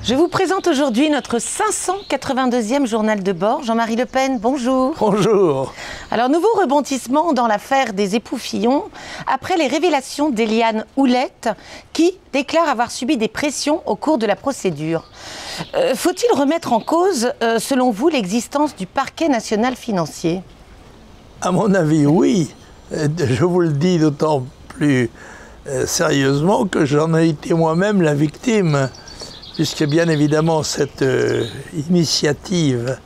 Je vous présente aujourd'hui notre 582e journal de bord. Jean-Marie Le Pen, bonjour. Bonjour. Alors, nouveau rebondissement dans l'affaire des époux Fillon, après les révélations d'Éliane Houlette, qui déclare avoir subi des pressions au cours de la procédure. Faut-il remettre en cause, selon vous, l'existence du parquet national financier? À mon avis, oui. Je vous le dis d'autant plus sérieusement que j'en ai été moi-même la victime, puisque bien évidemment cette initiative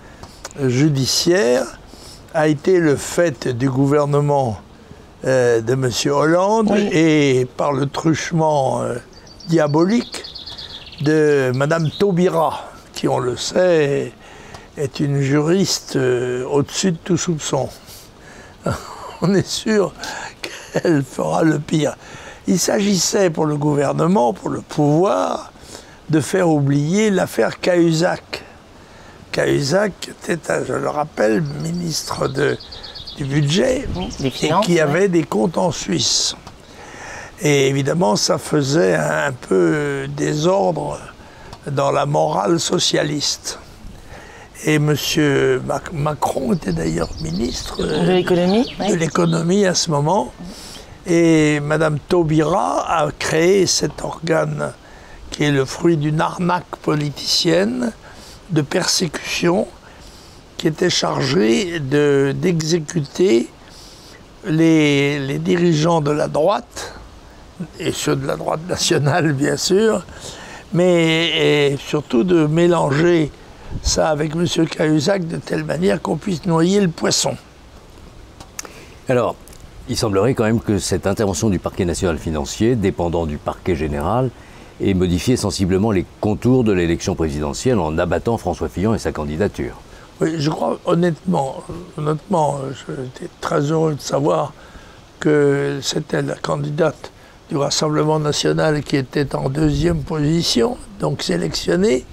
judiciaire a été le fait du gouvernement de M. Hollande, oui, et par le truchement diabolique de Mme Taubira, qui, on le sait, est une juriste au-dessus de tout soupçon. On est sûr qu'elle fera le pire. Il s'agissait pour le gouvernement, pour le pouvoir, de faire oublier l'affaire Cahuzac. Cahuzac était, je le rappelle, ministre du budget, et qui avait des comptes en Suisse. Et évidemment, ça faisait un peu désordre dans la morale socialiste. Et M. Macron était d'ailleurs ministre de l'économie à ce moment. Et Mme Taubira a créé cet organe qui est le fruit d'une arnaque politicienne de persécution, qui était chargé d'exécuter les dirigeants de la droite, et ceux de la droite nationale bien sûr, mais surtout de mélanger ça avec M. Cahuzac de telle manière qu'on puisse noyer le poisson. Alors, il semblerait quand même que cette intervention du parquet national financier, dépendant du parquet général, ait modifié sensiblement les contours de l'élection présidentielle en abattant François Fillon et sa candidature. Oui, je crois honnêtement, j'étais très heureux de savoir que c'était la candidate du Rassemblement national qui était en deuxième position, donc sélectionnée.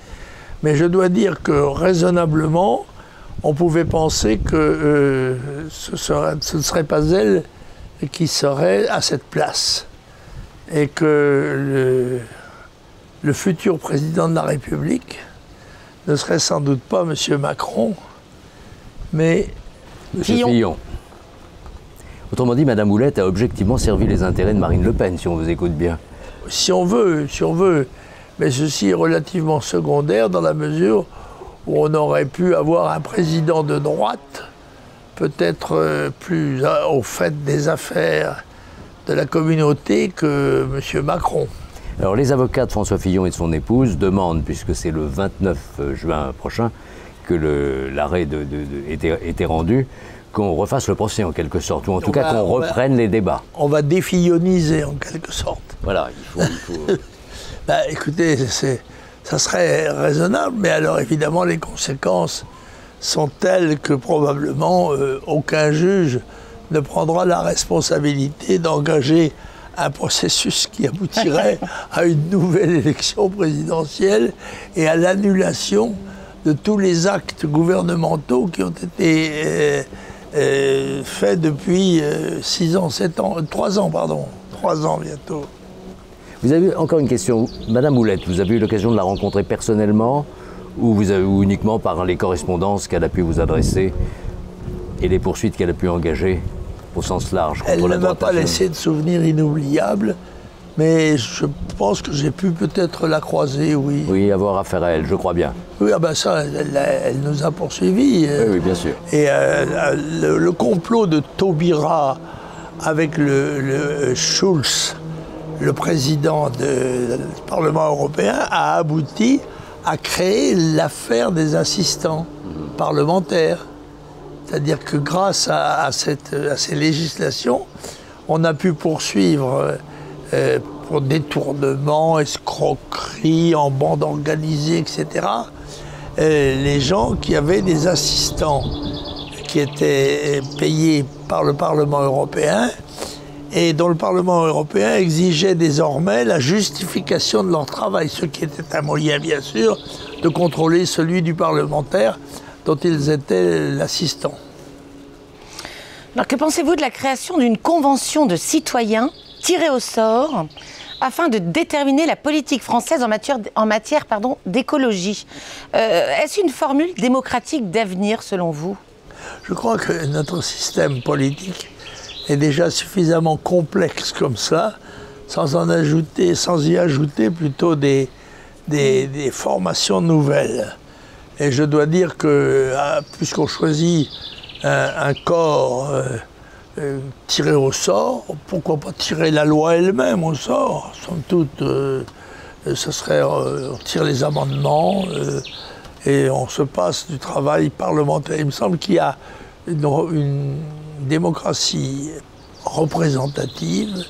Mais je dois dire que raisonnablement, on pouvait penser que ce ne serait pas elle qui serait à cette place. Et que le futur président de la République ne serait sans doute pas M. Macron, mais M. Fillon. Autrement dit, Mme Houlette a objectivement servi les intérêts de Marine Le Pen, si on vous écoute bien. Si on veut. Mais ceci est relativement secondaire dans la mesure où on aurait pu avoir un président de droite, peut-être plus au fait des affaires de la communauté que M. Macron. Alors les avocats de François Fillon et de son épouse demandent, puisque c'est le 29 juin prochain que l'arrêt était rendu, qu'on refasse le procès en quelque sorte, ou en tout cas qu'on reprenne les débats. On va défilloniser en quelque sorte. Voilà, il faut... Écoutez, ça serait raisonnable, mais alors évidemment les conséquences sont telles que probablement aucun juge ne prendra la responsabilité d'engager un processus qui aboutirait à une nouvelle élection présidentielle et à l'annulation de tous les actes gouvernementaux qui ont été faits depuis 3 ans bientôt. Vous avez encore une question. Madame Houlette, vous avez eu l'occasion de la rencontrer personnellement ou uniquement par les correspondances qu'elle a pu vous adresser et les poursuites qu'elle a pu engager au sens large contre la droite? Elle ne m'a pas laissé de souvenirs inoubliables, mais je pense que j'ai pu peut-être la croiser, oui. Oui, avoir affaire à elle, je crois bien. Oui, ça, elle nous a poursuivis. Oui, bien sûr. Et le complot de Taubira avec le Schulz, le président du Parlement européen, a abouti à créer l'affaire des assistants parlementaires. C'est-à-dire que grâce à ces législations, on a pu poursuivre pour détournement, escroquerie, en bande organisée, etc., les gens qui avaient des assistants qui étaient payés par le Parlement européen et dont le Parlement européen exigeait désormais la justification de leur travail, ce qui était un moyen, bien sûr, de contrôler celui du parlementaire dont ils étaient l'assistant. Alors, que pensez-vous de la création d'une convention de citoyens tirés au sort afin de déterminer la politique française en matière d'écologie. Est-ce une formule démocratique d'avenir selon vous? Je crois que notre système politique est déjà suffisamment complexe comme ça, sans y ajouter plutôt des formations nouvelles. Et je dois dire que, puisqu'on choisit un corps tiré au sort, pourquoi pas tirer la loi elle-même au sort? Somme toute, ce serait, on tire les amendements et on se passe du travail parlementaire. Il me semble qu'il y a une démocratie représentative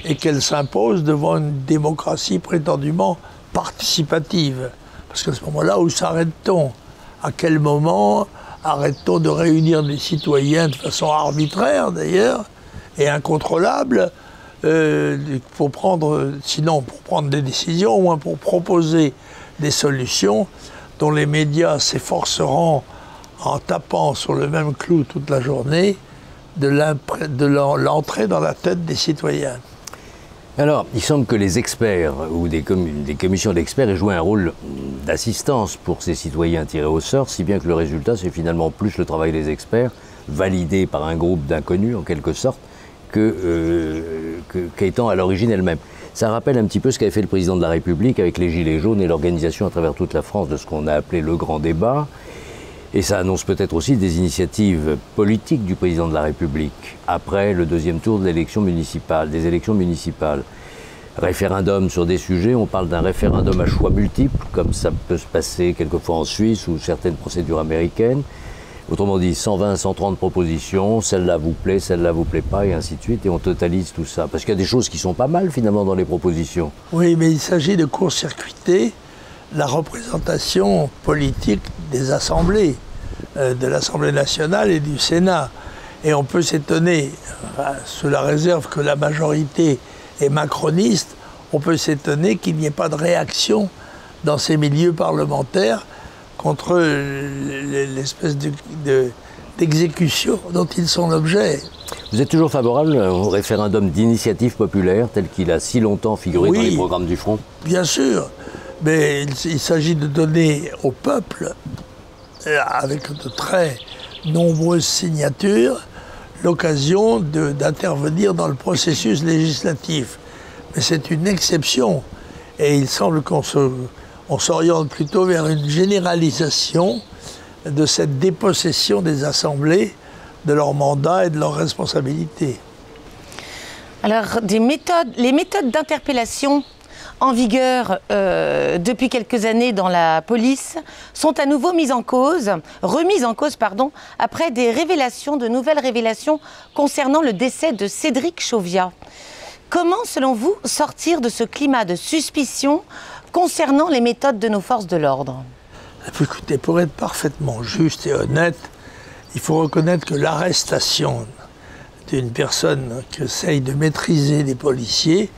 et qu'elle s'impose devant une démocratie prétendument participative. Parce qu'à ce moment-là, où s'arrête-t-on? À quel moment arrête-t-on de réunir des citoyens de façon arbitraire d'ailleurs et incontrôlable pour prendre des décisions, au moins pour proposer des solutions dont les médias s'efforceront, en tapant sur le même clou toute la journée, de l'entrer dans la tête des citoyens. Alors, il semble que les experts ou des commissions d'experts aient joué un rôle d'assistance pour ces citoyens tirés au sort, si bien que le résultat, c'est finalement plus le travail des experts, validé par un groupe d'inconnus en quelque sorte, qu'étant à l'origine elle-même. Ça rappelle un petit peu ce qu'avait fait le président de la République avec les Gilets jaunes et l'organisation à travers toute la France de ce qu'on a appelé le grand débat. Et ça annonce peut-être aussi des initiatives politiques du président de la République après le deuxième tour de l'élection municipale, des élections municipales. Référendum sur des sujets, on parle d'un référendum à choix multiples, comme ça peut se passer quelquefois en Suisse ou certaines procédures américaines. Autrement dit, 120, 130 propositions, celle-là vous plaît, celle-là vous plaît pas, et ainsi de suite, et on totalise tout ça. Parce qu'il y a des choses qui sont pas mal finalement dans les propositions. Oui, mais il s'agit de court-circuiter la représentation politique des assemblées, de l'Assemblée nationale et du Sénat. Et on peut s'étonner, sous la réserve que la majorité est macroniste, on peut s'étonner qu'il n'y ait pas de réaction dans ces milieux parlementaires contre l'espèce d'exécution dont ils sont l'objet. Vous êtes toujours favorable au référendum d'initiative populaire tel qu'il a si longtemps figuré dans les programmes du Front? Bien sûr. Mais il s'agit de donner au peuple, avec de très nombreuses signatures, l'occasion d'intervenir dans le processus législatif. Mais c'est une exception. Et il semble qu'on s'oriente plutôt vers une généralisation de cette dépossession des assemblées de leur mandat et de leurs responsabilités. Alors, les méthodes d'interpellation en vigueur depuis quelques années dans la police sont à nouveau remises en cause, après de nouvelles révélations concernant le décès de Cédric Chauviat. Comment, selon vous, sortir de ce climat de suspicion concernant les méthodes de nos forces de l'ordre? Écoutez, pour être parfaitement juste et honnête, il faut reconnaître que l'arrestation d'une personne qui essaye de maîtriser des policiers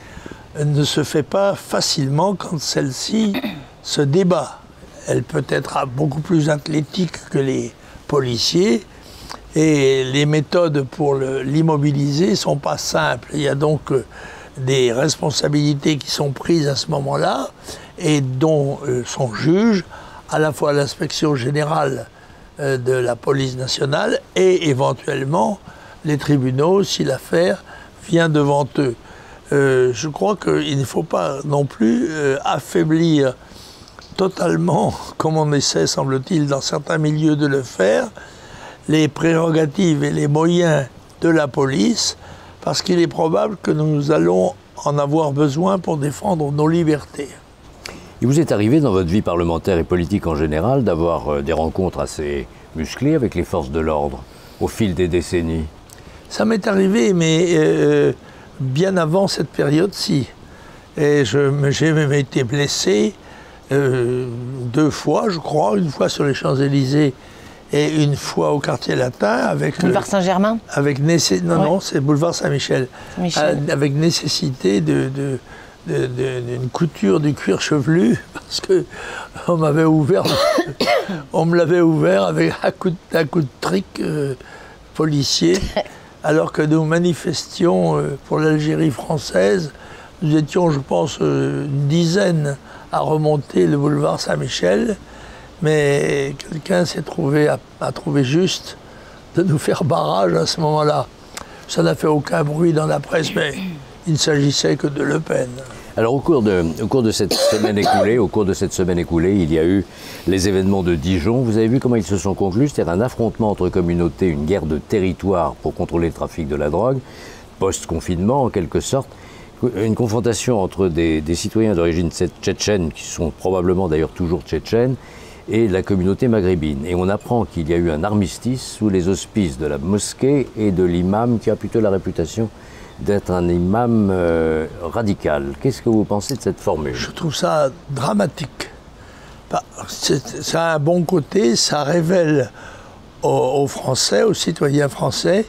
ne se fait pas facilement quand celle-ci se débat. Elle peut être beaucoup plus athlétique que les policiers et les méthodes pour l'immobiliser ne sont pas simples. Il y a donc des responsabilités qui sont prises à ce moment-là et dont sont juges à la fois l'inspection générale de la police nationale et éventuellement les tribunaux si l'affaire vient devant eux. Je crois qu'il ne faut pas non plus affaiblir totalement, comme on essaie, semble-t-il, dans certains milieux de le faire, les prérogatives et les moyens de la police, parce qu'il est probable que nous allons en avoir besoin pour défendre nos libertés. Il vous est arrivé dans votre vie parlementaire et politique en général d'avoir des rencontres assez musclées avec les forces de l'ordre au fil des décennies? Ça m'est arrivé, mais bien avant cette période-ci. Et j'ai même été blessé 2 fois, je crois, une fois sur les Champs-Élysées et une fois au quartier latin avec boulevard Saint-Germain. Non, c'est boulevard Saint-Michel. Avec nécessité d'une couture du cuir chevelu parce que on me l'avait ouvert avec un coup de trick policier alors que nous manifestions pour l'Algérie française Nous étions, je pense, une dizaine à remonter le boulevard Saint-Michel, mais quelqu'un a trouvé juste de nous faire barrage à ce moment-là. Ça n'a fait aucun bruit dans la presse, mais il ne s'agissait que de Le Pen. Alors au cours de cette semaine écoulée, il y a eu les événements de Dijon. Vous avez vu comment ils se sont conclus, c'est-à-dire un affrontement entre communautés, une guerre de territoire pour contrôler le trafic de la drogue, post-confinement en quelque sorte, une confrontation entre des citoyens d'origine tchétchène, qui sont probablement d'ailleurs toujours tchétchènes, et la communauté maghrébine. Et on apprend qu'il y a eu un armistice sous les auspices de la mosquée et de l'imam qui a plutôt la réputation d'être un imam radical. Qu'est-ce que vous pensez de cette formule? Je trouve ça dramatique. Ça a un bon côté, ça révèle aux Français, aux citoyens français,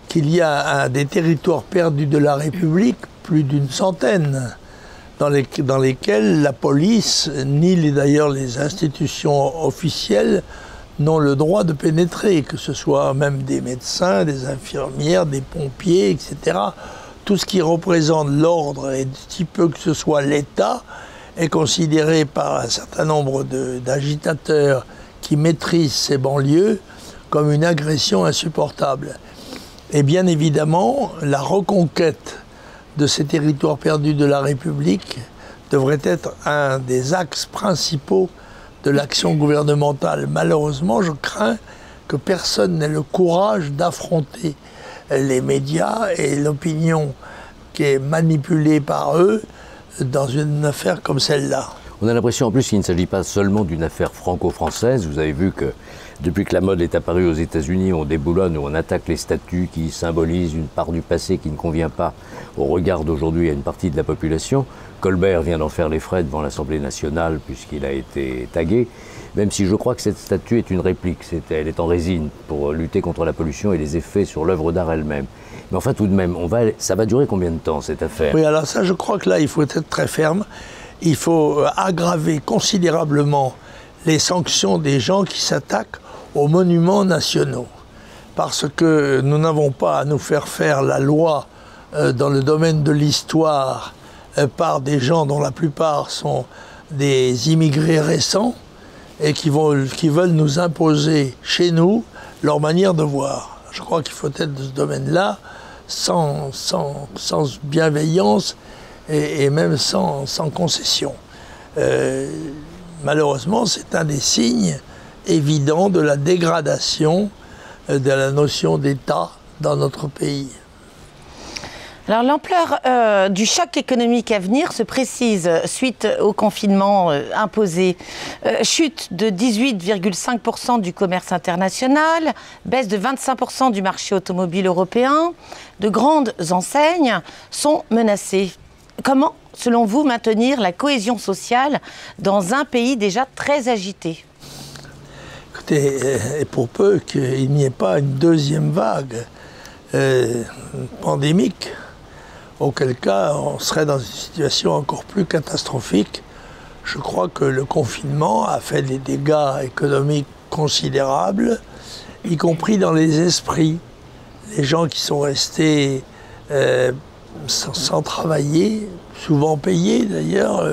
qu'il y a des territoires perdus de la République, plus d'une centaine, dans lesquels la police, ni d'ailleurs les institutions officielles, n'ont le droit de pénétrer, que ce soit même des médecins, des infirmières, des pompiers, etc. Tout ce qui représente l'ordre, et si peu que ce soit l'État, est considéré par un certain nombre d'agitateurs qui maîtrisent ces banlieues comme une agression insupportable. Et bien évidemment, la reconquête de ces territoires perdus de la République devrait être un des axes principaux de l'action gouvernementale. Malheureusement, je crains que personne n'ait le courage d'affronter les médias et l'opinion qui est manipulée par eux dans une affaire comme celle-là. On a l'impression en plus qu'il ne s'agit pas seulement d'une affaire franco-française. Vous avez vu que depuis que la mode est apparue aux États-Unis, on déboulonne ou on attaque les statues qui symbolisent une part du passé qui ne convient pas au regard d'aujourd'hui à une partie de la population. Colbert vient d'en faire les frais devant l'Assemblée nationale puisqu'il a été tagué, même si je crois que cette statue est une réplique. Elle est en résine pour lutter contre la pollution et les effets sur l'œuvre d'art elle-même. Mais enfin tout de même, ça va durer combien de temps cette affaire? Oui, alors ça je crois que là il faut être très ferme. Il faut aggraver considérablement les sanctions des gens qui s'attaquent aux monuments nationaux. Parce que nous n'avons pas à nous faire la loi dans le domaine de l'histoire par des gens dont la plupart sont des immigrés récents et qui veulent nous imposer chez nous leur manière de voir. Je crois qu'il faut être de ce domaine-là sans bienveillance et même sans concession. Malheureusement, c'est un des signes évidents de la dégradation de la notion d'État dans notre pays. Alors l'ampleur du choc économique à venir se précise suite au confinement imposé. Chute de 18,5% du commerce international, baisse de 25% du marché automobile européen. De grandes enseignes sont menacées. Comment, selon vous, maintenir la cohésion sociale dans un pays déjà très agité? Écoutez, et pour peu qu'il n'y ait pas une deuxième vague pandémique, auquel cas on serait dans une situation encore plus catastrophique. Je crois que le confinement a fait des dégâts économiques considérables, y compris dans les esprits. Les gens qui sont restés sans travailler, souvent payés d'ailleurs,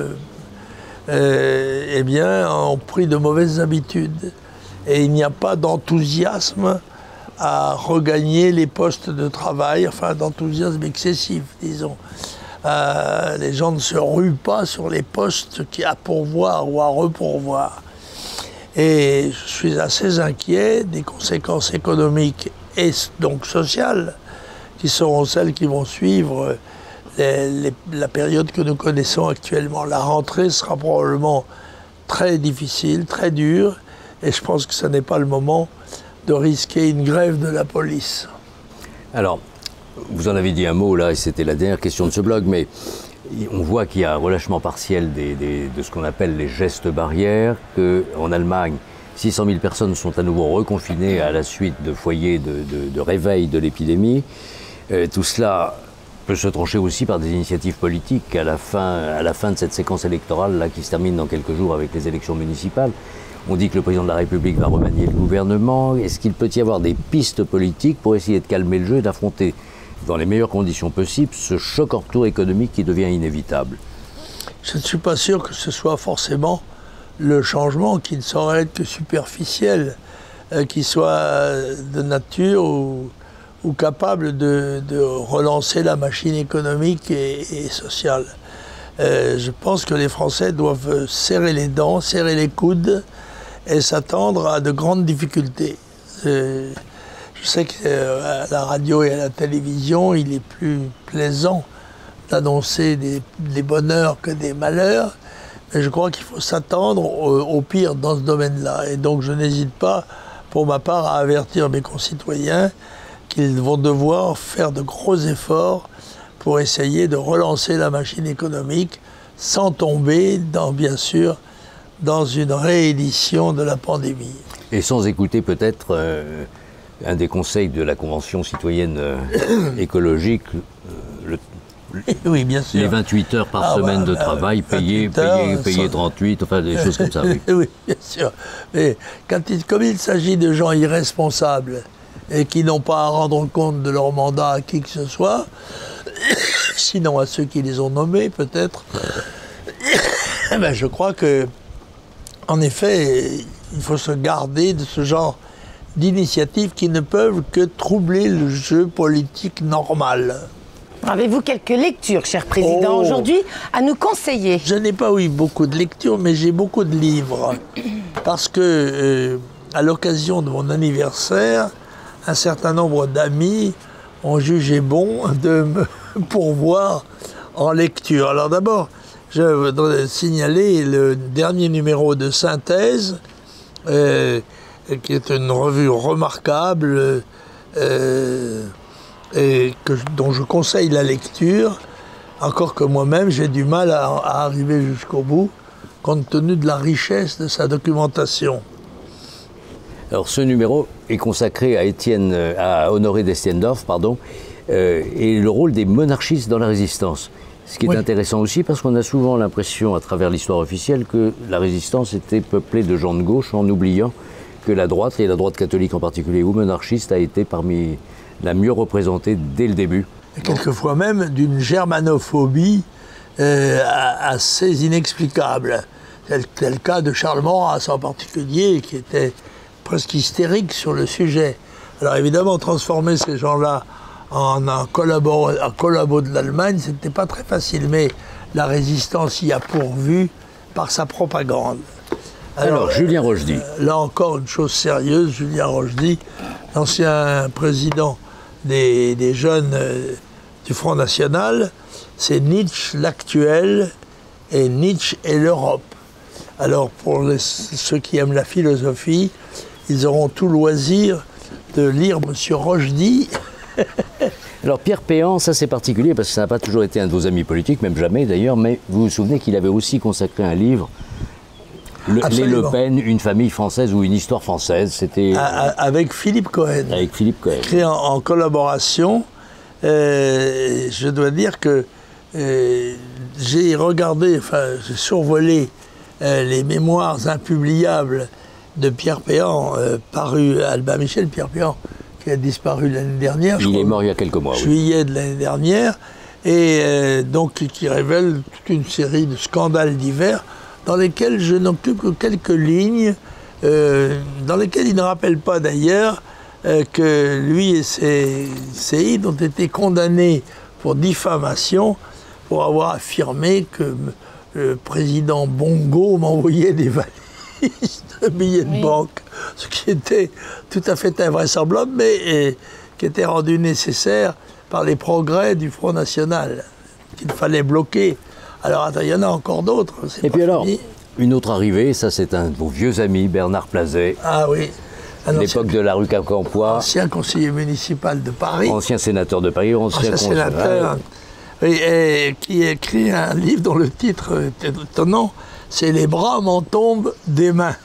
eh bien, ont pris de mauvaises habitudes. Et il n'y a pas d'enthousiasme à regagner les postes de travail, enfin d'enthousiasme excessif, disons. Les gens ne se ruent pas sur les postes à pourvoir ou à repourvoir. Et je suis assez inquiet des conséquences économiques et donc sociales qui seront celles qui vont suivre la période que nous connaissons actuellement. La rentrée sera probablement très difficile, très dure, et je pense que ce n'est pas le moment de risquer une grève de la police. Alors, vous en avez dit un mot là, et c'était la dernière question de ce blog, mais on voit qu'il y a un relâchement partiel de ce qu'on appelle les gestes barrières, qu'en Allemagne, 600 000 personnes sont à nouveau reconfinées à la suite de foyers de réveil de l'épidémie. Tout cela peut se trancher aussi par des initiatives politiques à la fin de cette séquence électorale là, qui se termine dans quelques jours avec les élections municipales. On dit que le président de la République va remanier le gouvernement. Est-ce qu'il peut y avoir des pistes politiques pour essayer de calmer le jeu et d'affronter dans les meilleures conditions possibles, ce choc en retour économique qui devient inévitable? Je ne suis pas sûr que ce soit forcément le changement qui ne saurait être que superficiel, qui soit de nature ou capable de relancer la machine économique et sociale. Je pense que les Français doivent serrer les dents, serrer les coudes et s'attendre à de grandes difficultés. Je sais qu'à la radio et à la télévision, il est plus plaisant d'annoncer des bonheurs que des malheurs, mais je crois qu'il faut s'attendre au pire dans ce domaine-là. Et donc je n'hésite pas, pour ma part, à avertir mes concitoyens qu'ils vont devoir faire de gros efforts pour essayer de relancer la machine économique sans tomber, bien sûr, dans une réédition de la pandémie. Et sans écouter peut-être un des conseils de la Convention citoyenne écologique, oui, bien sûr. Les 28 heures par semaine de travail, payées 38, enfin des choses comme ça. Oui, oui, bien sûr. Mais comme il s'agit de gens irresponsables et qui n'ont pas à rendre compte de leur mandat à qui que ce soit, sinon à ceux qui les ont nommés peut-être, ben je crois que, en effet, il faut se garder de ce genre d'initiatives qui ne peuvent que troubler le jeu politique normal. Avez-vous quelques lectures, cher Président, aujourd'hui, à nous conseiller? Je n'ai pas eu beaucoup de lectures, mais j'ai beaucoup de livres. Parce que, à l'occasion de mon anniversaire, un certain nombre d'amis ont jugé bon de me pourvoir en lecture. Alors d'abord, je voudrais signaler le dernier numéro de Synthèse, qui est une revue remarquable, et dont je conseille la lecture, encore que moi-même j'ai du mal à arriver jusqu'au bout, compte tenu de la richesse de sa documentation. Alors ce numéro est consacré à Honoré d'Estiendorf, et le rôle des monarchistes dans la résistance. Ce qui est intéressant aussi parce qu'on a souvent l'impression, à travers l'histoire officielle, que la résistance était peuplée de gens de gauche, en oubliant que la droite, et la droite catholique en particulier, ou monarchiste, a été parmi la mieux représentée dès le début. Et quelquefois même d'une germanophobie assez inexplicable. C'est le cas de Charles Maurras en particulier, qui était presque hystérique sur le sujet. Alors évidemment, transformer ces gens-là en un collabo de l'Allemagne, c'était pas très facile, mais la résistance y a pourvu par sa propagande. Alors Julien Rochedy. Là encore, une chose sérieuse, Julien Rochedy, l'ancien président des jeunes du Front National, c'est Nietzsche l'actuel et Nietzsche et l'Europe. Alors pour ceux qui aiment la philosophie, ils auront tout loisir de lire M. Rochedy. Alors Pierre Péan, ça c'est particulier parce que ça n'a pas toujours été un de vos amis politiques, même jamais d'ailleurs, mais vous vous souvenez qu'il avait aussi consacré un livre, Les Le Pen, une famille française ou une histoire française, c'était... Avec Philippe Cohen. Avec Philippe Cohen. Écrit en collaboration. Je dois dire que j'ai regardé, j'ai survolé les mémoires impubliables de Pierre Péan, paru à Albin Michel, Pierre Péan, qui a disparu l'année dernière. Il est mort il y a quelques mois. Juillet de l'année dernière, et donc qui révèle toute une série de scandales divers dans lesquels je n'occupe que quelques lignes, dans lesquels il ne rappelle pas d'ailleurs que lui et ses aides ont été condamnés pour diffamation pour avoir affirmé que le président Bongo m'envoyait des valises de billets de banque, ce qui était tout à fait invraisemblable, mais qui était rendu nécessaire par les progrès du Front National, qu'il fallait bloquer. Alors attends, il y en a encore d'autres. Et puis alors, une autre arrivée, ça c'est un de vos vieux amis, Bernard Plazet. Ah oui. L'époque de la rue Quincampoix. Ancien conseiller municipal de Paris. Ancien sénateur de Paris, ancien sénateur. Et qui écrit un livre dont le titre est étonnant, c'est « Les bras m'en tombent des mains ».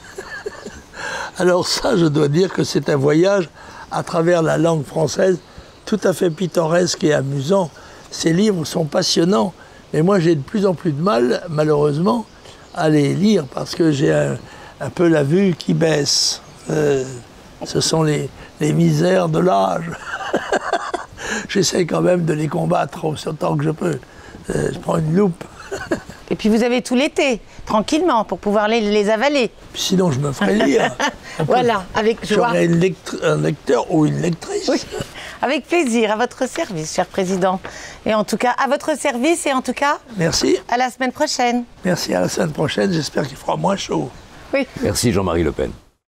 Alors ça, je dois dire que c'est un voyage à travers la langue française tout à fait pittoresque et amusant. Ces livres sont passionnants, mais moi j'ai de plus en plus de mal, malheureusement, à les lire parce que j'ai un peu la vue qui baisse. Ce sont les misères de l'âge. j'essaie quand même de les combattre autant que je peux. Je prends une loupe. Et puis vous avez tout l'été, tranquillement, pour pouvoir les avaler. Sinon, je me ferai lire. Voilà, avec joie. J'aurai un lecteur ou une lectrice. Oui, avec plaisir, à votre service, cher président. Et en tout cas, à votre service et en tout cas, merci. À la semaine prochaine. Merci, à la semaine prochaine. J'espère qu'il fera moins chaud. Oui. Merci Jean-Marie Le Pen.